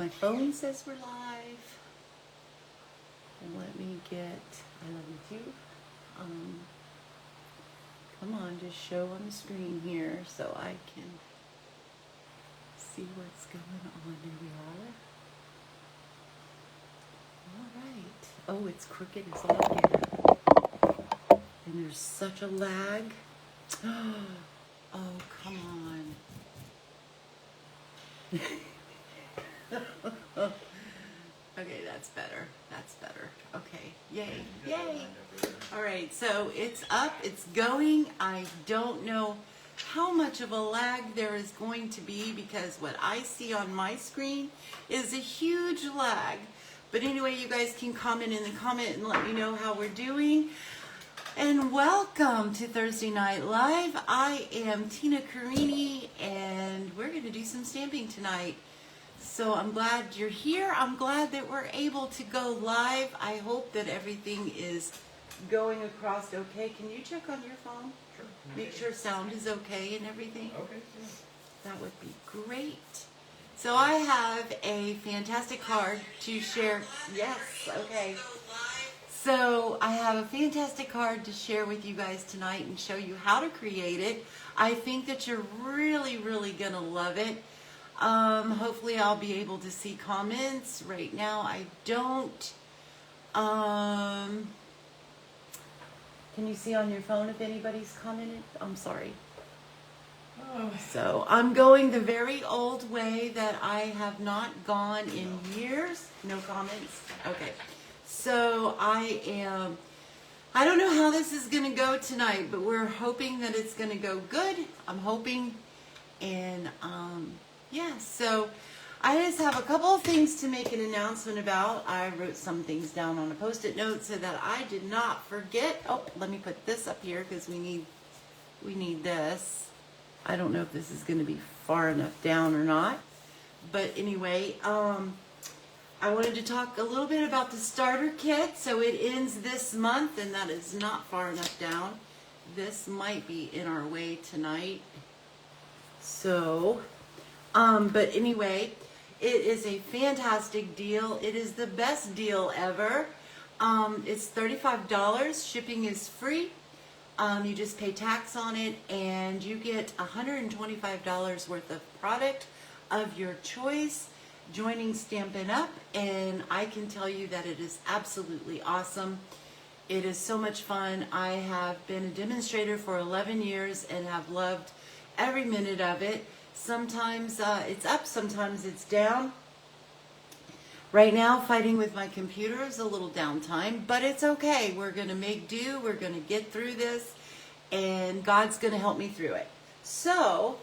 My phone says we're live. And let me get, I love you too. Come on, just show on the screen here so I can see what's going on. Here we are. All right. Oh, it's crooked as all get. And there's such a lag. Oh, come on. Okay, that's better. That's better. Okay, yay, yay. All right, so it's up, it's going. I don't know how much of a lag there is going to be because what I see on my screen is a huge lag. But anyway, you guys can comment in the comment and let me know how we're doing. And welcome to Thursday Night Live. I am Tina Carini, and we're going to do some stamping tonight. So I'm glad you're here. I'm glad that we're able to go live. I hope that everything is going across okay. Can you check on your phone? Sure. Make sure sound is okay and everything. Okay. Yeah. That would be great. So I have a fantastic card to share. Yes, okay. So I have a fantastic card to share with you guys tonight and show you how to create it. I think that you're really, really going to love it. Hopefully I'll be able to see comments. Right now I don't. Can you see on your phone if anybody's commented? I'm sorry. So I'm going the very old way that I have not gone in years. No comments? Okay. So I don't know how this is going to go tonight, but we're hoping that it's going to go good. I'm hoping. And yeah, so I just have a couple of things to make an announcement about. I wrote some things down on a Post-it note so that I did not forget. Oh, let me put this up here because we need this. I don't know if this is going to be far enough down or not. But anyway, I wanted to talk a little bit about the starter kit. So it ends this month, and that is not far enough down. This might be in our way tonight. So, but anyway, it is a fantastic deal. It is the best deal ever. It's $35. Shipping is free. You just pay tax on it, and you get $125 worth of product of your choice joining Stampin' Up, and I can tell you that it is absolutely awesome. It is so much fun. I have been a demonstrator for 11 years and have loved every minute of it. Sometimes it's up, sometimes it's down. Right now, fighting with my computer is a little downtime, but it's okay. We're going to make do. We're going to get through this, and God's going to help me through it. So,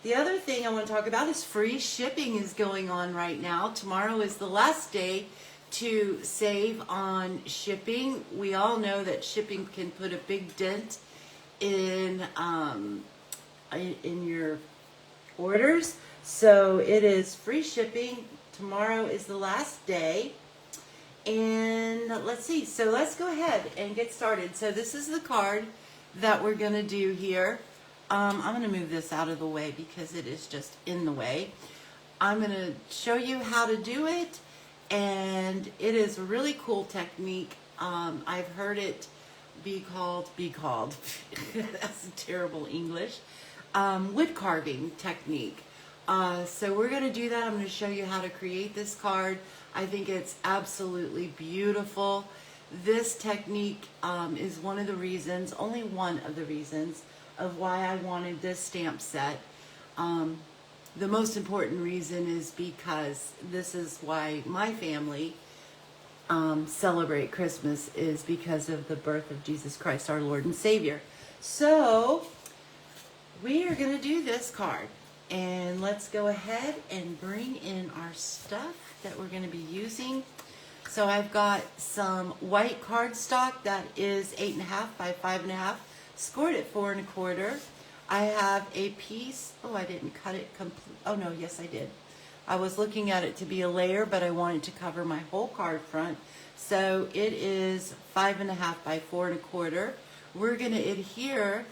the other thing I want to talk about is free shipping is going on right now. Tomorrow is the last day to save on shipping. We all know that shipping can put a big dent in your orders. So it is free shipping. Tomorrow is the last day. And let's see. So let's go ahead and get started. So this is the card that we're going to do here. I'm going to move this out of the way because it is just in the way. I'm going to show you how to do it. And it is a really cool technique. I've heard it be called, that's terrible English, wood carving technique. So we're going to do that. I'm going to show you how to create this card. I think it's absolutely beautiful. This technique is one of the reasons, only one of the reasons, of why I wanted this stamp set. The most important reason is because this is why my family celebrate Christmas, is because of the birth of Jesus Christ, our Lord and Savior. So we are going to do this card. And let's go ahead and bring in our stuff that we're going to be using. So I've got some white cardstock that is 8.5 by 5.5, scored at 4 1/4. I have a piece. Oh, I didn't cut it complete. Oh no, yes I did. I was looking at it to be a layer, but I wanted to cover my whole card front. So it is 5.5 by 4 1/4. We're going to adhere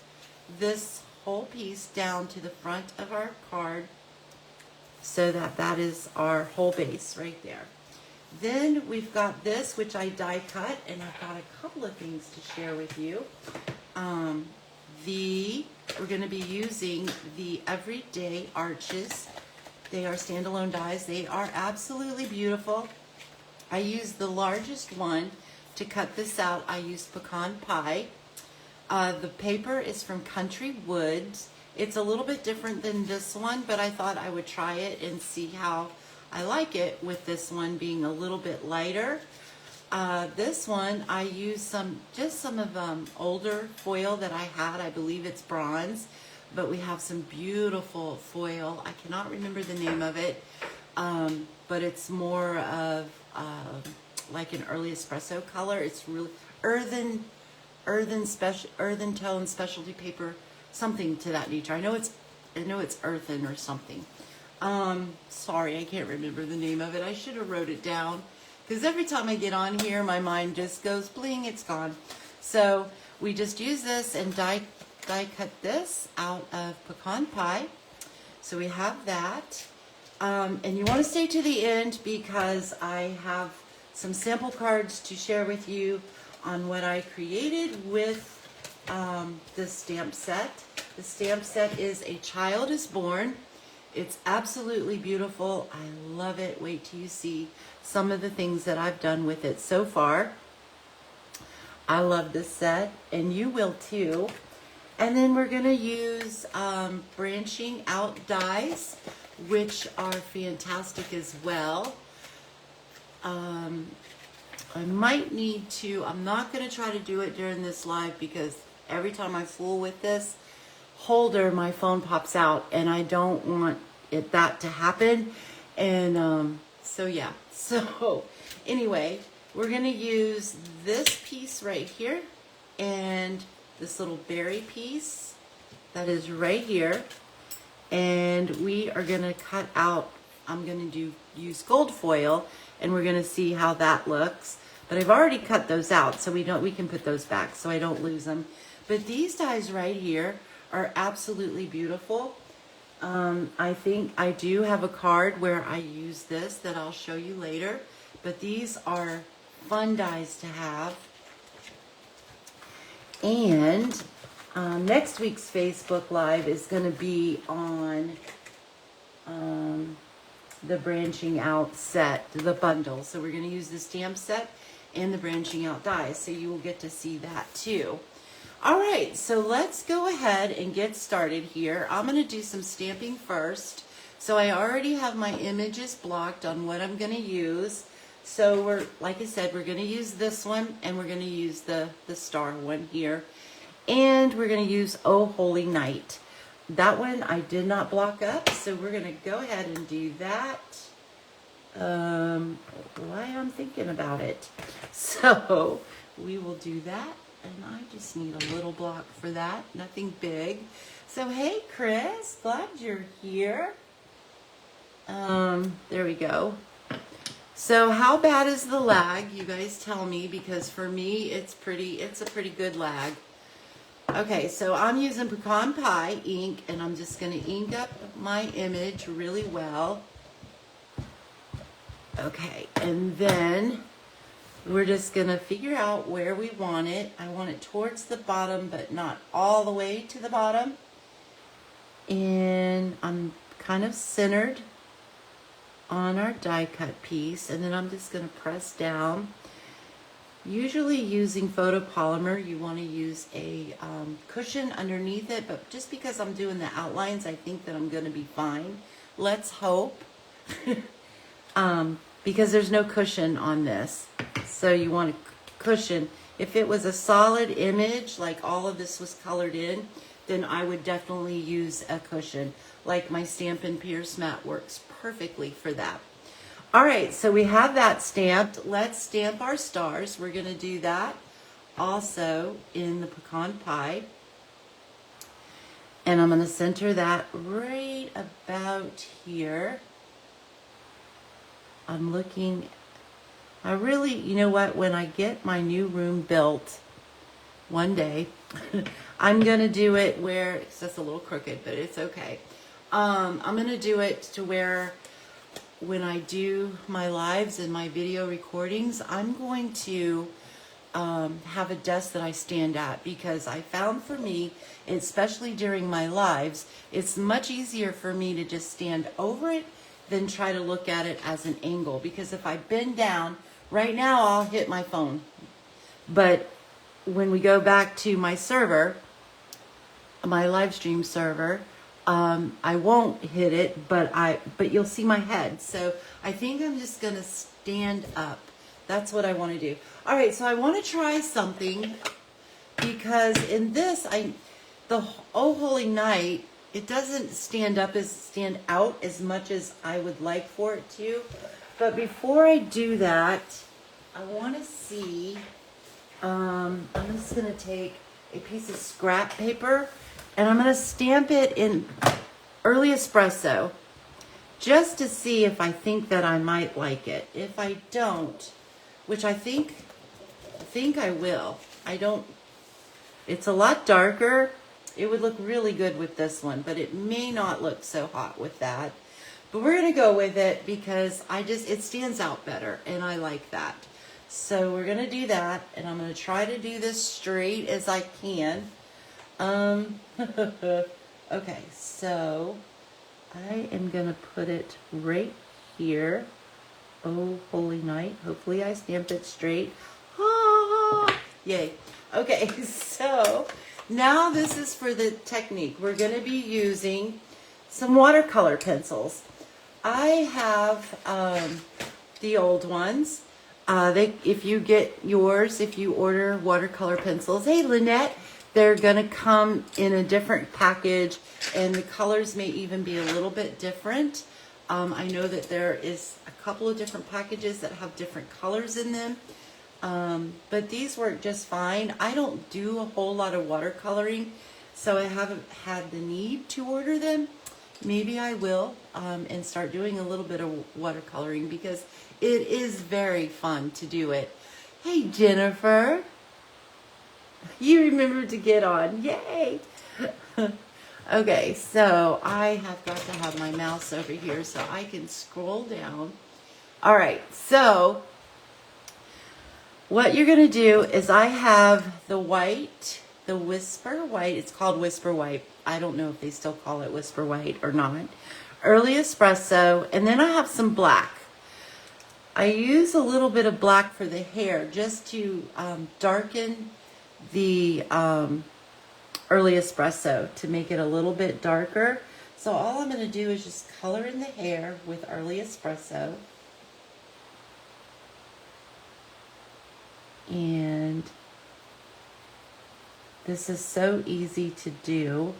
this whole piece down to the front of our card so that is our whole base right there. Then we've got this, which I die cut, and I've got a couple of things to share with you. We're going to be using the Everyday Arches. They are standalone dies. They are absolutely beautiful. I used the largest one to cut this out. I used Pecan Pie. The paper is from Country Woods. It's a little bit different than this one, but I thought I would try it and see how I like it with this one being a little bit lighter. This one, I used some of older foil that I had. I believe it's bronze, but we have some beautiful foil. I cannot remember the name of it, but it's more of like an early espresso color. It's really earthen tone specialty paper, something to that nature. I know it's earthen or something. Sorry, I can't remember the name of it. I should have wrote it down, because every time I get on here, my mind just goes bling, it's gone. So we just use this and die cut this out of Pecan Pie. So we have that. And you want to stay to the end, because I have some sample cards to share with you on what I created with the stamp set. The stamp set is A Child is Born. It's absolutely beautiful. I love it. Wait till you see some of the things that I've done with it so far. I love this set, and you will too. And then we're going to use branching out dies, which are fantastic as well. I might need to, I'm not going to try to do it during this live, because every time I fool with this holder, my phone pops out, and I don't want that to happen. And so yeah, so anyway, we're going to use this piece right here and this little berry piece that is right here, and we are going to cut out, I'm going to use gold foil, and we're going to see how that looks. But I've already cut those out, so we can put those back so I don't lose them. But these dies right here are absolutely beautiful. I think I do have a card where I use this that I'll show you later. But these are fun dies to have. And next week's Facebook Live is going to be on the branching out set, the bundle. So we're going to use the stamp set and the branching out dies, so you will get to see that too. All right, so let's go ahead and get started here. I'm going to do some stamping first. So I already have my images blocked on what I'm going to use. So like I said, we're going to use this one, and we're going to use the star one here. And we're going to use Oh Holy Night. That one I did not block up, so we're going to go ahead and do that. Why I'm thinking about it. So we will do that, and I just need a little block for that, nothing big. So hey Chris, glad you're here. There we go. So how bad is the lag? You guys tell me, because for me it's a pretty good lag. Okay, so I'm using Pecan Pie ink, and I'm just going to ink up my image really well. Okay, and then we're just going to figure out where we want it. I want it towards the bottom, but not all the way to the bottom. And I'm kind of centered on our die cut piece, and then I'm just going to press down. Usually using photopolymer, you want to use a cushion underneath it, but just because I'm doing the outlines, I think that I'm going to be fine. Let's hope. Because there's no cushion on this. So you want a cushion. If it was a solid image, like all of this was colored in, then I would definitely use a cushion. Like my Stampin' Pierce mat works perfectly for that. All right, so we have that stamped. Let's stamp our stars. We're going to do that also in the Pecan Pie. And I'm going to center that right about here. I'm looking, you know what, when I get my new room built one day, I'm going to do it where, it's just a little crooked, but it's okay. I'm going to do it to where when I do my lives and my video recordings, I'm going to have a desk that I stand at, because I found for me, especially during my lives, it's much easier for me to just stand over it than try to look at it as an angle. Because if I bend down, right now I'll hit my phone. But when we go back to my server, my live stream server, I won't hit it, but you'll see my head. So I think I'm just gonna stand up. That's what I want to do. All right, so I want to try something, because in this, the Oh Holy Night, it doesn't stand out as much as I would like for it to. But before I do that, I want to see. I'm just gonna take a piece of scrap paper, and I'm gonna stamp it in early espresso, just to see if I think that I might like it. If I don't, which I think I will. It's a lot darker. It would look really good with this one, but it may not look so hot with that. But we're gonna go with it because it stands out better, and I like that. So we're gonna do that, and I'm gonna try to do this straight as I can. Okay, so I am gonna put it right here. Oh Holy Night. Hopefully I stamped it straight. Ah, yay. Okay, so now this is for the technique. We're going to be using some watercolor pencils. I have the old ones. If you get yours, if you order watercolor pencils, hey Lynette, they're going to come in a different package, and the colors may even be a little bit different. I know that there is a couple of different packages that have different colors in them, but these work just fine. I don't do a whole lot of watercoloring, so I haven't had the need to order them. Maybe I will and start doing a little bit of watercoloring, because it is very fun to do it. Hey Jennifer, you remembered to get on. Yay! Okay, so I have got to have my mouse over here so I can scroll down. All right, so what you're going to do is I have the white, the Whisper White. It's called Whisper White. I don't know if they still call it Whisper White or not. Early Espresso, and then I have some black. I use a little bit of black for the hair just to darken the Early Espresso, to make it a little bit darker. So all I'm going to do is just color in the hair with Early Espresso. And this is so easy to do.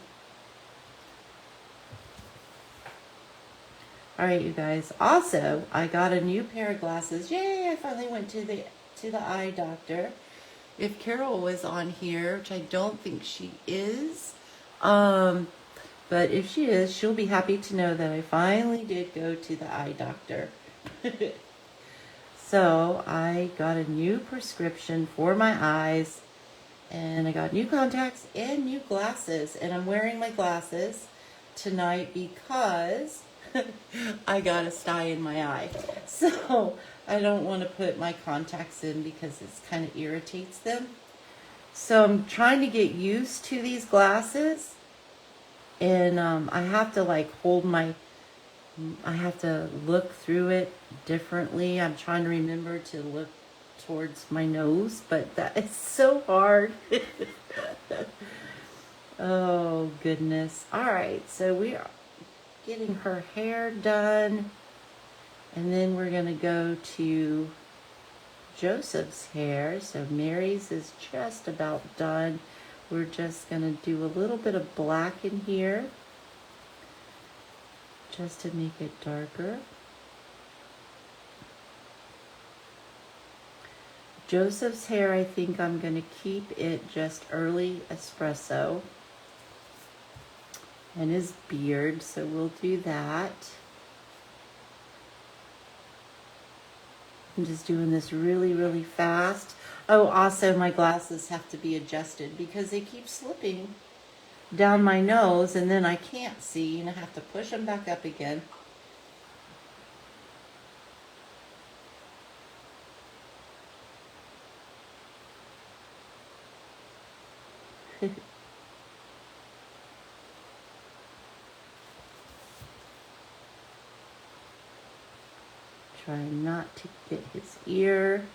All right, you guys. Also, I got a new pair of glasses. Yay, I finally went to the eye doctor. If Carol was on here, which I don't think she is, but if she is, she'll be happy to know that I finally did go to the eye doctor. So I got a new prescription for my eyes, and I got new contacts and new glasses, and I'm wearing my glasses tonight because I got a sty in my eye. So I don't want to put my contacts in because it kind of irritates them. So I'm trying to get used to these glasses, and I have to like I have to look through it differently. I'm trying to remember to look towards my nose, but that is so hard. Oh goodness. All right, so we are getting her hair done. And then we're going to go to Joseph's hair. So Mary's is just about done. We're just going to do a little bit of black in here, just to make it darker. Joseph's hair, I think I'm going to keep it just Early Espresso. And his beard, so we'll do that. I'm just doing this really, really fast. Oh, also my glasses have to be adjusted because they keep slipping. down my nose, and then I can't see, and I have to push them back up again. Try not to get his ear.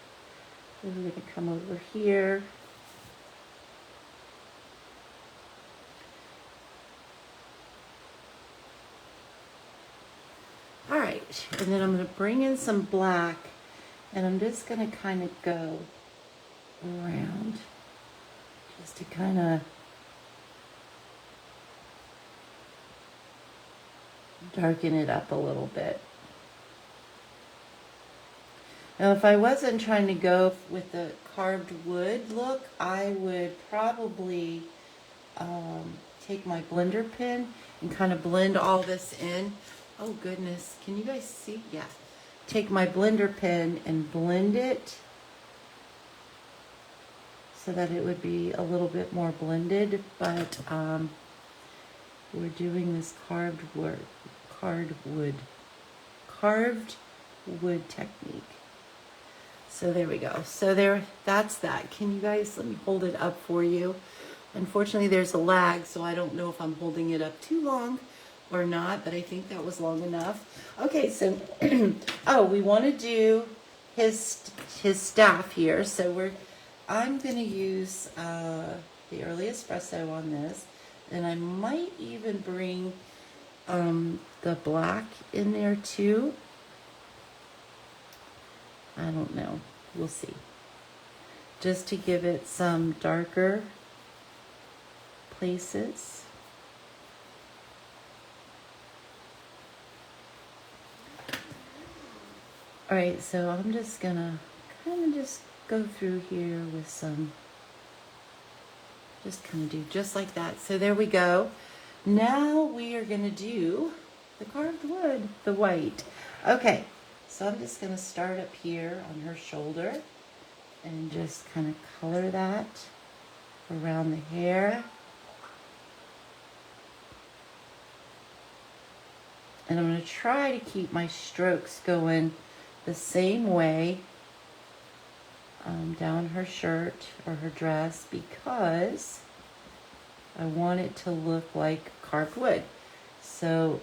Then we're going to come over here. All right, and then I'm going to bring in some black, and I'm just going to kind of go around just to kind of darken it up a little bit. Now, if I wasn't trying to go with the carved wood look, I would probably take my blender pen and kind of blend all this in. Oh goodness, can you guys see? Yeah. Take my blender pen and blend it so that it would be a little bit more blended, but we're doing this carved wood technique. So there we go. So that's that. Can you guys, let me hold it up for you. Unfortunately, there's a lag, so I don't know if I'm holding it up too long or not, but I think that was long enough. Okay, so, oh, we want to do his staff here. So I'm going to use the early espresso on this, and I might even bring the black in there too. I don't know. We'll see. Just to give it some darker places. All right, so I'm just gonna kind of just go through here with some, just kind of do just like that. So there we go. Now we are gonna do the carved wood, the white. Okay. So I'm just going to start up here on her shoulder and just kind of color that around the hair. And I'm going to try to keep my strokes going the same way down her shirt or her dress, because I want it to look like carved wood. So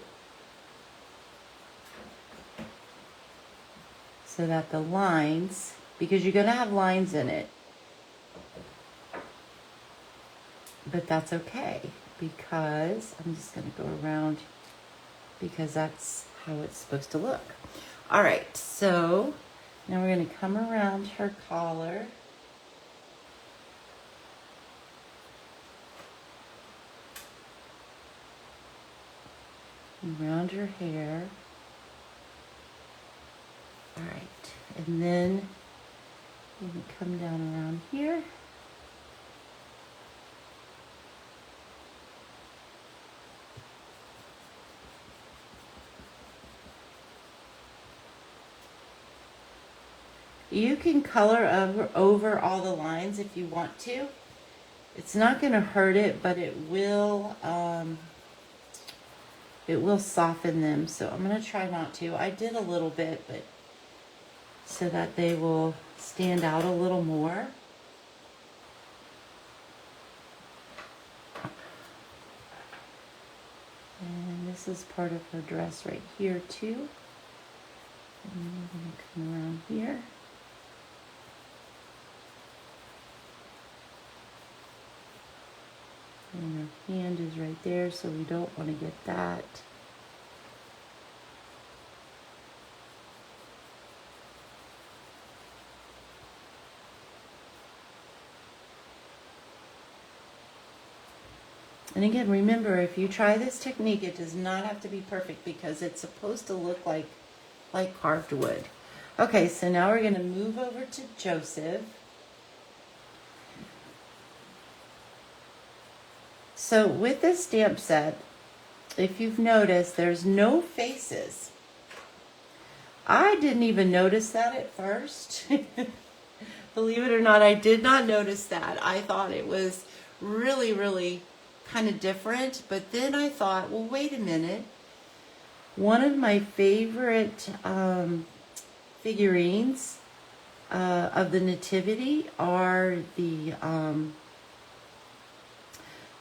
that the lines, because you're going to have lines in it, but that's okay, because I'm just going to go around, because that's how it's supposed to look. All right, so now we're going to come around her collar. Around her hair. All right, and then we can come down around here. You can color over all the lines if you want to. It's not going to hurt it, but it will soften them. So I'm going to try not to. I did a little bit, but so that they will stand out a little more. And this is part of her dress right here too. And then we're going to come around here. And her hand is right there, so we don't want to get that. And again, remember, if you try this technique, it does not have to be perfect, because it's supposed to look like carved wood. Okay, so now we're going to move over to Joseph. So with this stamp set, if you've noticed, there's no faces. I didn't even notice that at first. Believe it or not, I did not notice that. I thought it was really, really kind of different. But then I thought, well, wait a minute. One of my favorite figurines of the Nativity are the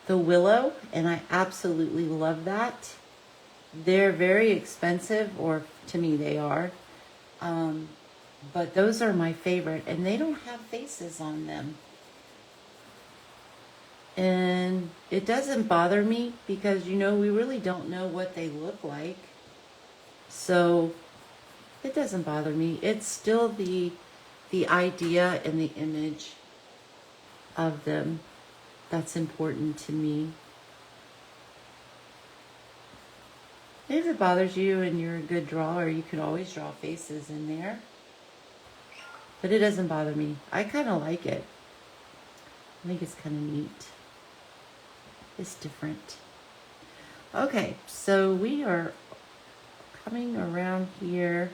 willow, and I absolutely love that. They're very expensive, or to me they are, but those are my favorite, and they don't have faces on them. And it doesn't bother me because, you know, we really don't know what they look like. So it doesn't bother me. It's still the idea and the image of them that's important to me. If it bothers you and you're a good drawer, you can always draw faces in there. But it doesn't bother me. I kind of like it. I think it's kind of neat. It's different. Okay, so we are coming around here.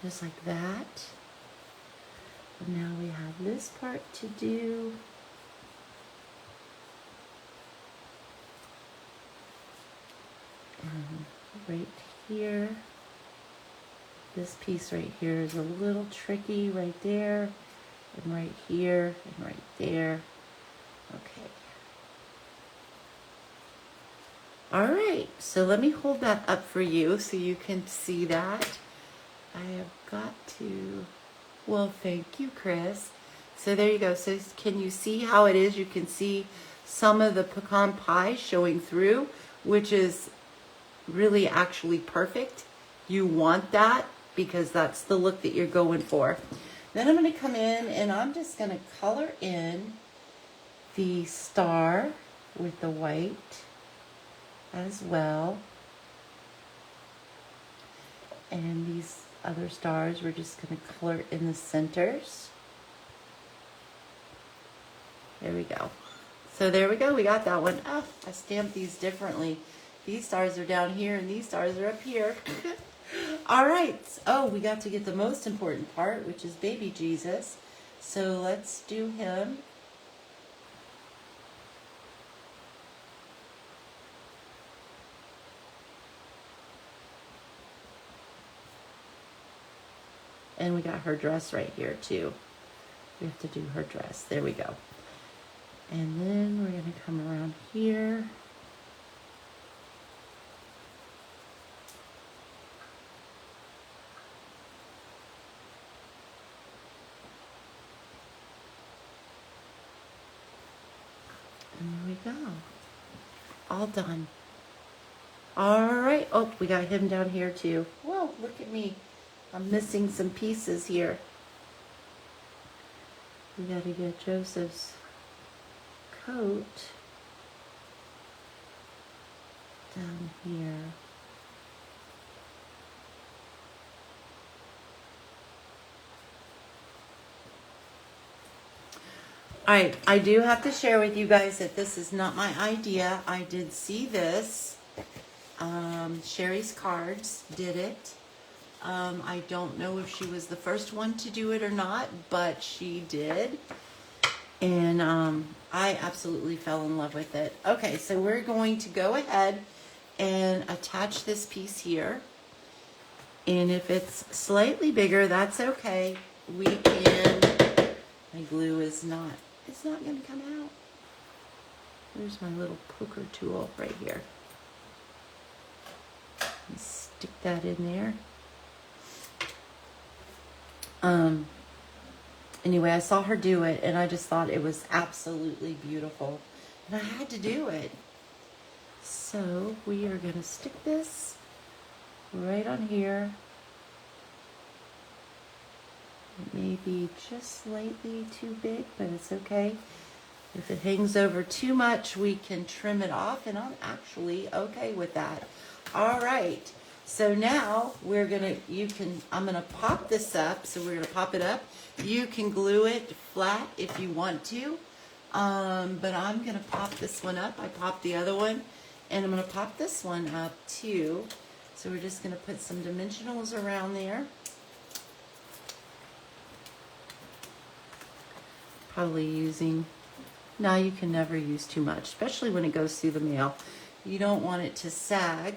Just like that. And now we have this part to do. And right here, this piece right here is a little tricky right there, and right here, and right there. Okay. All right, so let me hold that up for you so you can see that. I have got to, well, thank you, Chris. So there you go. So can you see how it is? You can see some of the pecan pie showing through, which is really actually perfect. You want that because that's the look that you're going for. Then I'm going to come in and I'm just going to color in the star with the white as well. And these other stars, we're just going to color in the centers. There we go. So there we go. We got that one. Oh, I stamped these differently. These stars are down here and these stars are up here. All right. Oh, we got to get the most important part, which is baby Jesus. So let's do him. And we got her dress right here too. We have to do her dress. There we go. And then we're going to come around here. And there we go. All done. All right. Oh, we got him down here too. Whoa, look at me. I'm missing some pieces here. We got to get Joseph's coat down here. All right, I do have to share with you guys that this is not my idea. I did see this. Sherry's Cards did it. I don't know if she was the first one to do it or not, but she did. And I absolutely fell in love with it. Okay, so we're going to go ahead and attach this piece here. And if it's slightly bigger, that's okay. We can, my glue is not, it's not going to come out. There's my little poker tool right here. Stick that in there. Anyway, I saw her do it and I just thought it was absolutely beautiful. And I had to do it. So we are going to stick this right on here. It may be just slightly too big, but it's okay. If it hangs over too much, we can trim it off, and I'm actually okay with that. All right. So now we're gonna, I'm gonna pop this up. So we're gonna pop it up. You can glue it flat if you want to, but I'm gonna pop this one up. I popped the other one, and I'm gonna pop this one up too. So we're just going to put some dimensionals around there. Probably using, now you can never use too much, especially when it goes through the mail. You don't want it to sag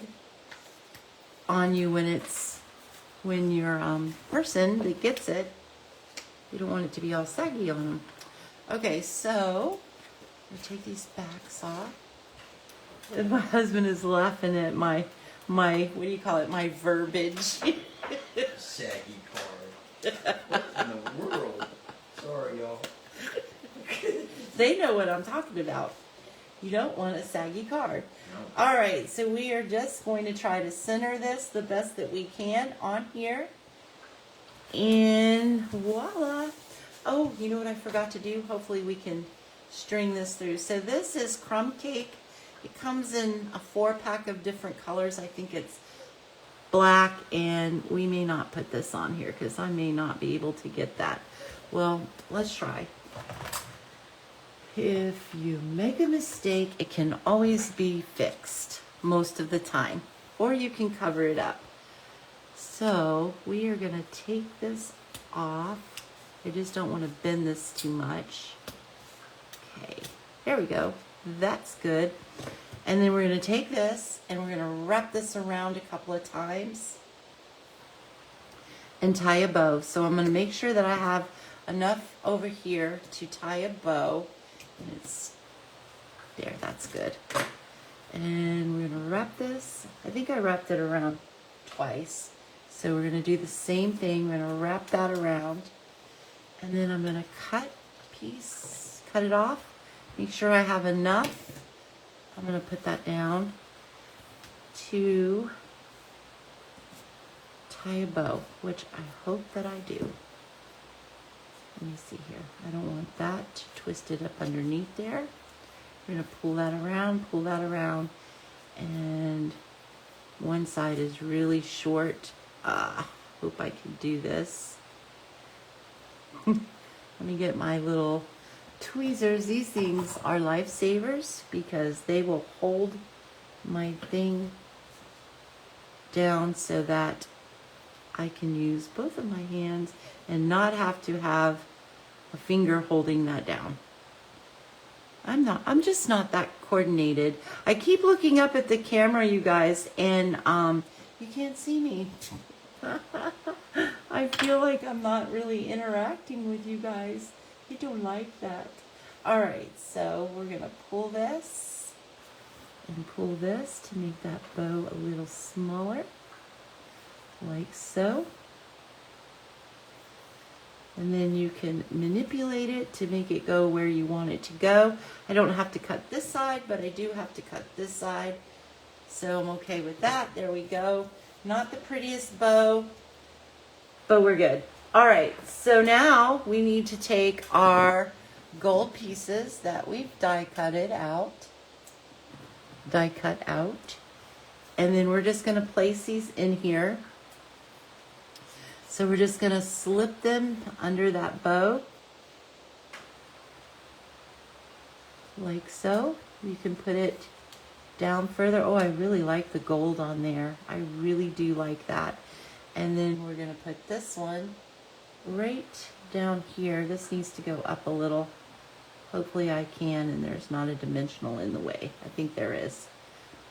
on you when your person that gets it, you don't want it to be all saggy on them. Okay, so we take these backs off. And my husband is laughing at my what do you call it? My verbiage. Saggy card. What in the world? Sorry, y'all. They know what I'm talking about. You don't want a saggy card. No. All right, so we are just going to try to center this the best that we can on here. And voila. Oh, you know what I forgot to do? Hopefully we can string this through. So this is crumb cake. It comes in a 4-pack of different colors. I think it's black, and we may not put this on here because I may not be able to get that. Well, let's try. If you make a mistake, it can always be fixed most of the time, or you can cover it up. So we are going to take this off. I just don't want to bend this too much. Okay, there we go. That's good. And then we're going to take this and we're going to wrap this around a couple of times and tie a bow. So I'm going to make sure that I have enough over here to tie a bow. And it's there, that's good. And we're going to wrap this. I think I wrapped it around twice. So we're going to do the same thing. We're going to wrap that around. And then I'm going to cut a piece, cut it off. Make sure I have enough. I'm going to put that down to tie a bow, which I hope that I do. Let me see here. I don't want that to twist it up underneath there. We're going to pull that around, and one side is really short. Hope I can do this. Let me get my little tweezers. These things are lifesavers because they will hold my thing down so that I can use both of my hands and not have to have a finger holding that down. I'm just not that coordinated. I keep looking up at the camera, you guys, and you can't see me. I feel like I'm not really interacting with you guys. I don't like that. All right, so we're gonna pull this and pull this to make that bow a little smaller, like so. And then you can manipulate it to make it go where you want it to go. I don't have to cut this side, but I do have to cut this side. So I'm okay with that. There we go. Not the prettiest bow, but we're good. All right, so now we need to take our gold pieces that we've die cut out, and then we're just gonna place these in here. So we're just gonna slip them under that bow, like so. You can put it down further. Oh, I really like the gold on there. I really do like that. And then we're gonna put this one right down here. This needs to go up a little. Hopefully I can, and there's not a dimensional in the way. I think there is.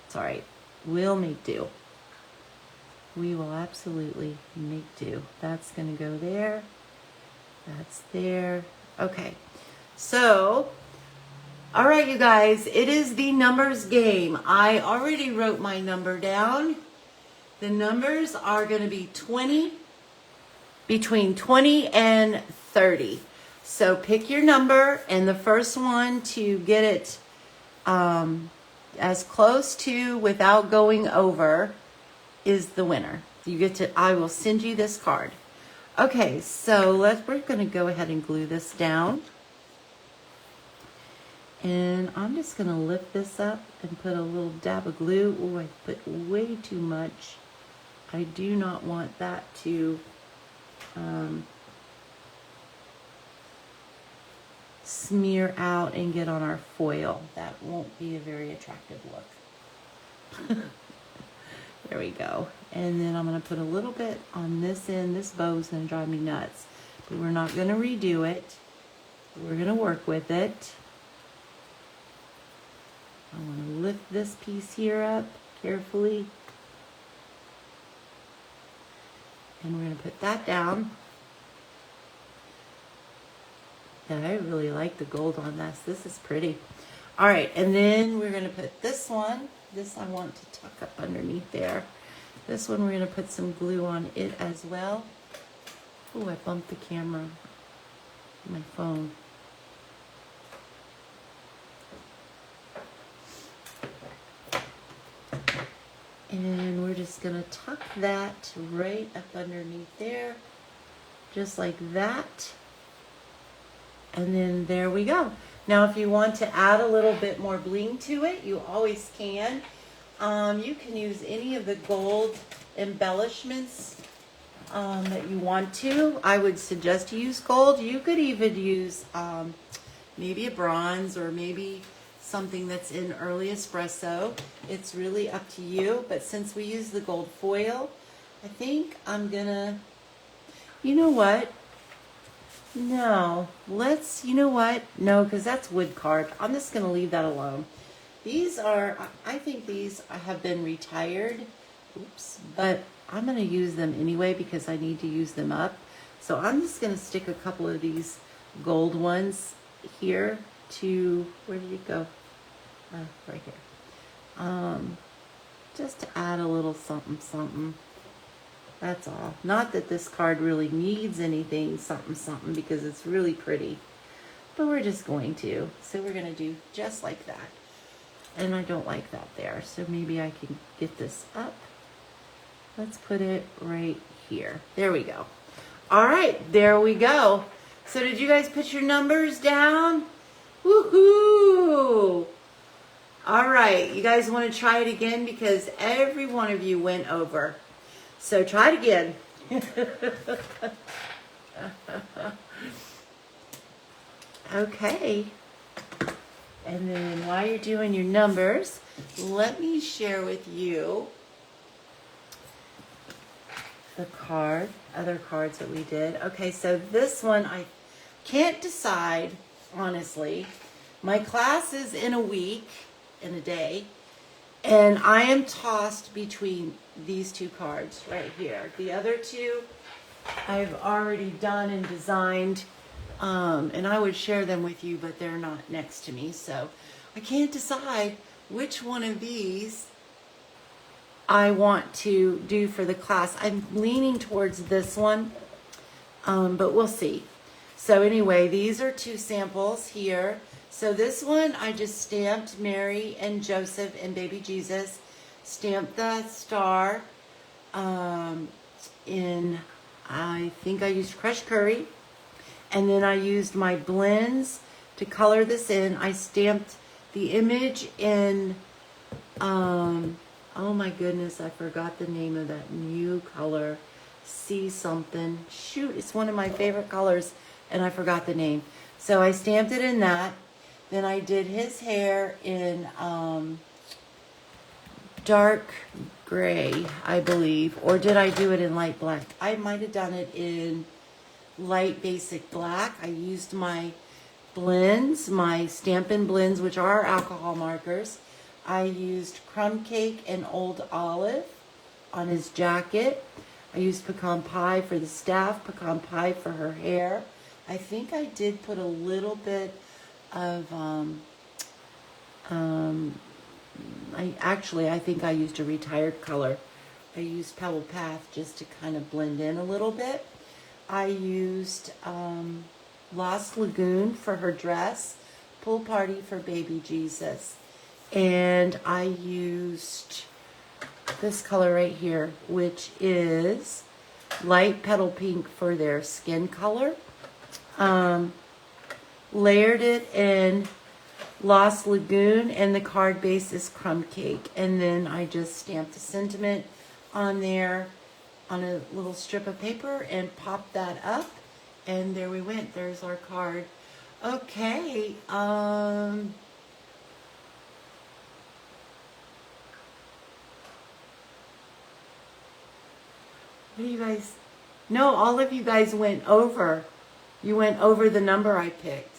It's all right. We'll make do. We will absolutely make do. That's gonna go there. That's there. Okay. So, all right, you guys, it is the numbers game. I already wrote my number down. The numbers are gonna be 20, between 20 and 30. So pick your number, and the first one to get it as close to without going over is the winner. You get to, I will send you this card. Okay, so we're gonna go ahead and glue this down. And I'm just gonna lift this up and put a little dab of glue. Oh, I put way too much. I do not want that to smear out and get on our foil. That won't be a very attractive look. There we go. And then I'm going to put a little bit on this end. This bow's going to drive me nuts. But we're not going to redo it. We're going to work with it. I want to lift this piece here up carefully. And we're going to put that down. Yeah, I really like the gold on this. This is pretty. All right, and then we're going to put this one. This I want to tuck up underneath there. This one we're going to put some glue on it as well. Oh, I bumped the camera. My phone. And we're just going to tuck that right up underneath there. Just like that. And then there we go. Now if you want to add a little bit more bling to it, you always can. You can use any of the gold embellishments that you want to. I would suggest you use gold. You could even use maybe a bronze or maybe something that's in early espresso. It's really up to you. But since we use the gold foil, I think I'm gonna, you know what? No, let's, you know what? No, because that's wood carved. I'm just going to leave that alone. These are, I think these have been retired. Oops. But I'm going to use them anyway because I need to use them up. So I'm just going to stick a couple of these gold ones here to, where did it go? Right here. Just to add a little something, something. That's all. Not that this card really needs anything something something because it's really pretty. But we're just going to. So we're going to do just like that. And I don't like that there. So maybe I can get this up. Let's put it right here. There we go. All right. There we go. So did you guys put your numbers down? Woohoo! All right. You guys want to try it again because every one of you went over. So try it again. Okay. And then while you're doing your numbers, let me share with you the other cards that we did. Okay, so this one I can't decide, honestly. My class is in a day. And I am tossed between these two cards right here. The other two I've already done and designed, and I would share them with you, but they're not next to me. So I can't decide which one of these I want to do for the class. I'm leaning towards this one, but we'll see. So anyway, these are two samples here. So this one, I just stamped Mary and Joseph and baby Jesus. Stamped the star in, I think I used crushed curry. And then I used my blends to color this in. I stamped the image in, oh my goodness, I forgot the name of that new color. See something. Shoot, it's one of my favorite colors, and I forgot the name. So I stamped it in that. Then I did his hair in dark gray, I believe. Or did I do it in light black? I might have done it in light basic black. I used my blends, my Stampin' blends, which are alcohol markers. I used crumb cake and old olive on his jacket. I used pecan pie for the staff, pecan pie for her hair. I think I did put a little bit of, I think I used a retired color. I used Pebble Path just to kind of blend in a little bit. I used Lost Lagoon for her dress, Pool Party for baby Jesus. And I used this color right here, which is light petal pink for their skin color. Layered it in Lost Lagoon, and the card base is crumb cake. And then I just stamped a sentiment on there on a little strip of paper and popped that up. And there we went. There's our card. Okay. What do you guys? No, all of you guys went over. You went over the number I picked.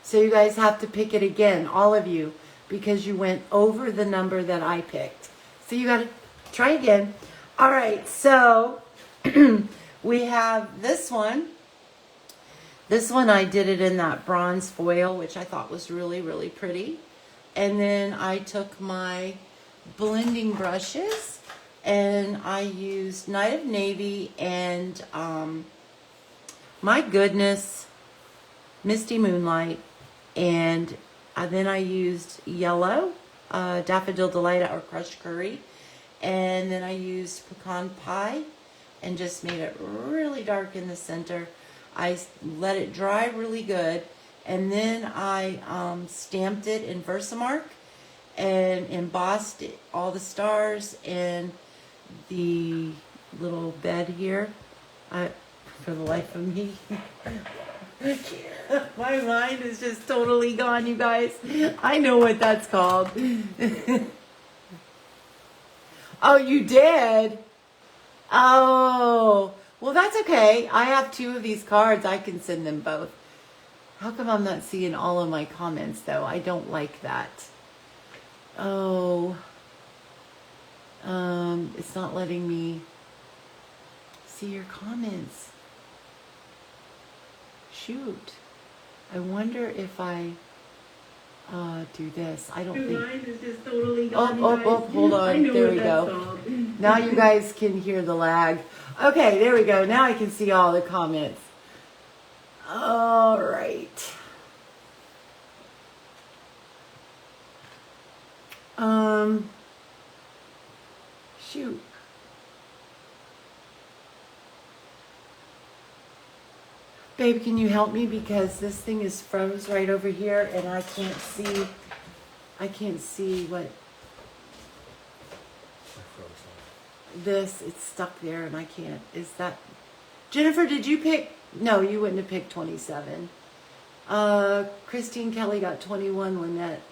So you guys have to pick it again, all of you, because you went over the number that I picked. So you got to try again. All right, so we have this one. This one I did it in that bronze foil, which I thought was really, really pretty. And then I took my blending brushes and I used Night of Navy and my goodness, Misty Moonlight. And then I used yellow, Daffodil Delight or Crushed Curry. And then I used Pecan Pie and just made it really dark in the center. I let it dry really good. And then I stamped it in Versamark and embossed all the stars and the little bed here. For the life of me, my mind is just totally gone, you guys. I know what that's called. Oh, you did? Oh, well, that's okay. I have 2 of these cards. I can send them both. How come I'm not seeing all of my comments, though? I don't like that. Oh, it's not letting me see your comments. Shoot. I wonder if I do this. I don't think. Mine is just totally gone, Hold on. There we go. Now you guys can hear the lag. Okay, there we go. Now I can see all the comments. All right. Shoot. Babe, can you help me? Because this thing is froze right over here and I can't see what this, it's stuck there and I can't. Is that Jennifer, did you pick? No, you wouldn't have picked 27. Christine Kelly got 21, Lynette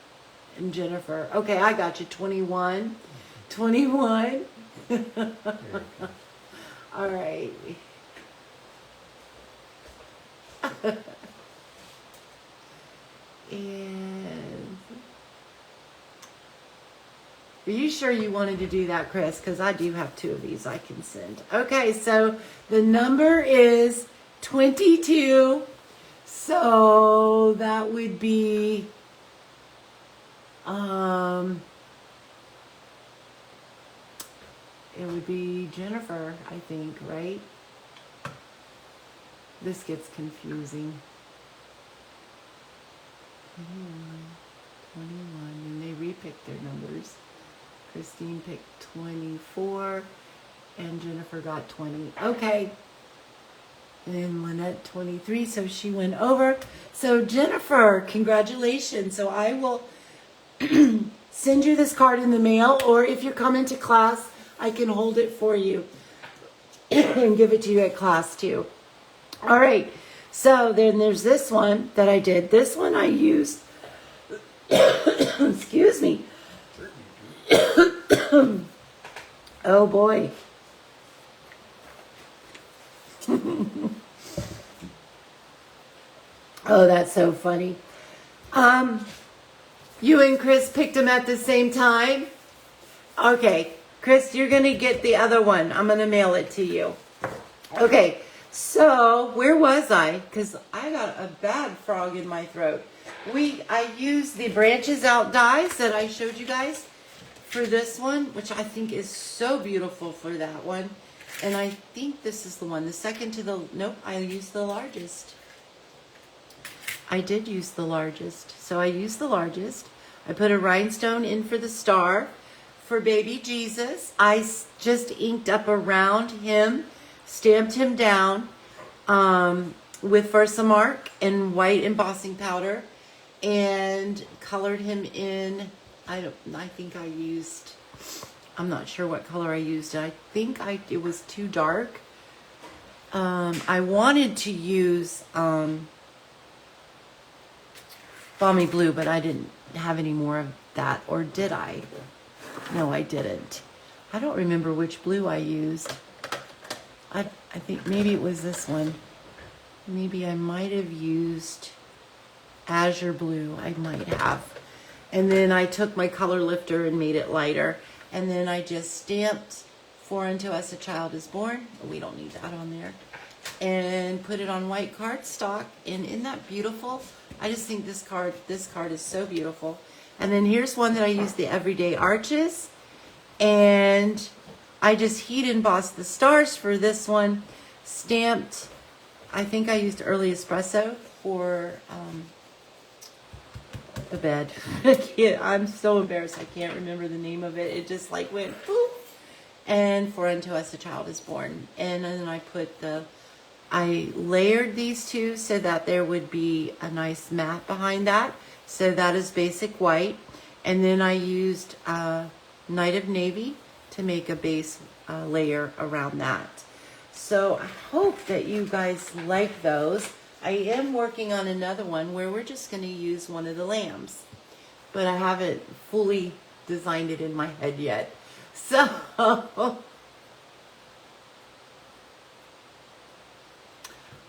and Jennifer. Okay, I got you 21. 21. All right. And are you sure you wanted to do that, Chris? Because I do have 2 of these I can send. Okay, so the number is 22. So that would be it would be Jennifer, I think, right? This gets confusing. 21, and they repicked their numbers. Christine picked 24, and Jennifer got 20. Okay. And Lynette 23, so she went over. So Jennifer, congratulations. So I will send you this card in the mail, or if you're coming to class, I can hold it for you and give it to you at class too. All right, so then there's this one that I did. This one I used, excuse me. Oh boy. Oh, that's so funny. You and Chris picked them at the same time? Okay, Chris, you're going to get the other one. I'm going to mail it to you. Okay. So, where was I? Because I got a bad frog in my throat. I used the Branches Out dies that I showed you guys for this one, which I think is so beautiful for that one. And I think this is the one. The second to the... Nope, I used the largest. I did use the largest. So I used the largest. I put a rhinestone in for the star. For baby Jesus, I just inked up around him, stamped him down with Versamark and white embossing powder, and colored him in. I'm not sure what color I used. I think it was too dark. I wanted to use balmy blue, but I didn't have any more of that, or did I? No, I didn't. I don't remember which blue I used. I think maybe it was this one. Maybe I might have used azure blue. I might have. And then I took my color lifter and made it lighter. And then I just stamped For Unto Us a Child is Born. We don't need that on there. And put it on white cardstock. And isn't that beautiful? I just think this card is so beautiful. And then here's one that I used, the Everyday Arches. And I just heat embossed the stars for this one. Stamped, I think I used Early Espresso for the bed. I'm so embarrassed. I can't remember the name of it. It just like went poof. And For Unto Us a Child is Born. And then I layered these two so that there would be a nice mat behind that. So that is basic white. And then I used Night of Navy to make a base layer around that. So I hope that you guys like those. I am working on another one where we're just going to use one of the lambs. But I haven't fully designed it in my head yet. So,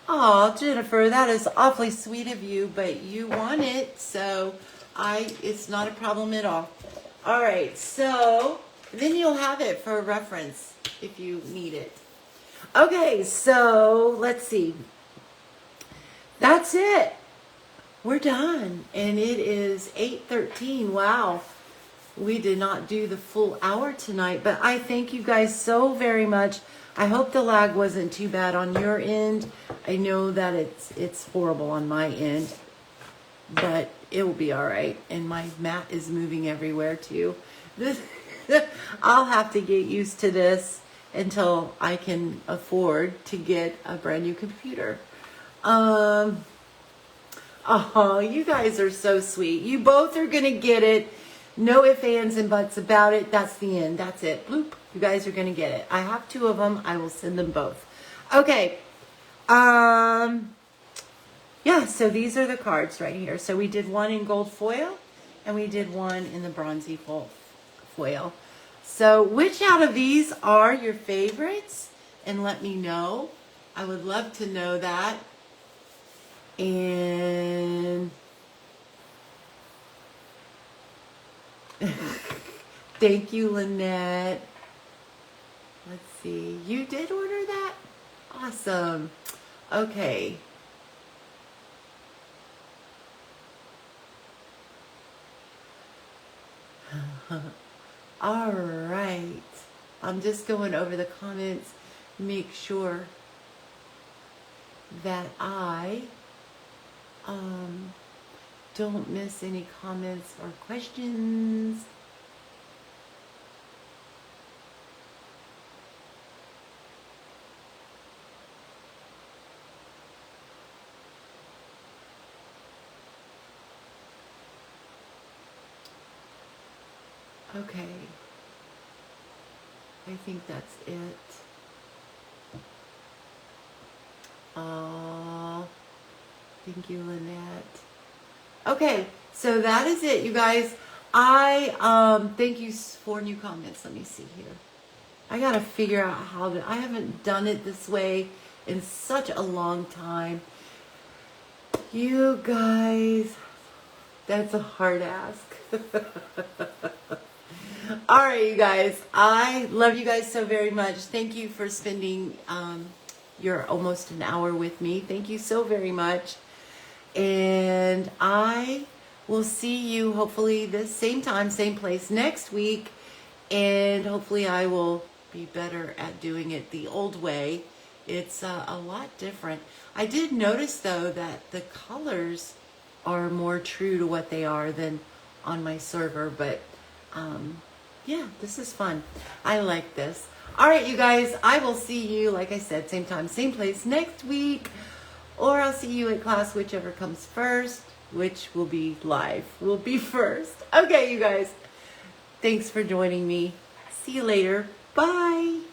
oh, Jennifer, that is awfully sweet of you, but you want it, so it's not a problem at all. All right, so then you'll have it for reference if you need it. Okay, so let's see. That's it. We're done, and it is 8:13. Wow. We did not do the full hour tonight, but I thank you guys so very much. I hope the lag wasn't too bad on your end. I know that it's horrible on my end, but it will be all right. And my mat is moving everywhere too. I'll have to get used to this until I can afford to get a brand new computer. Oh, you guys are so sweet. You both are gonna get it. No ifs, ands, and buts about it. That's the end. That's it. Bloop. You guys are going to get it. I have 2 of them. I will send them both. Okay. Yeah, so these are the cards right here. So we did one in gold foil, and we did one in the bronzy foil. So which out of these are your favorites? And let me know. I would love to know that. And thank you, Lynette. Let's see. You did order that? Awesome. Okay. All right. I'm just going over the comments. Make sure that I don't miss any comments or questions. Okay. I think that's it. Thank you, Lynette. Okay, so that is it, you guys. I thank you for new comments. Let me see here. I gotta figure out how to. I haven't done it this way in such a long time. You guys, that's a hard ask. All right, you guys. I love you guys so very much. Thank you for spending your almost an hour with me. Thank you so very much. And I will see you hopefully this same time, same place next week. And hopefully I will be better at doing it the old way. It's a lot different. I did notice though that the colors are more true to what they are than on my server. But yeah, this is fun. I like this. All right, you guys, I will see you, like I said, same time, same place next week. Or I'll see you at class, whichever comes first, which will be live, will be first. Okay, you guys. Thanks for joining me. See you later. Bye.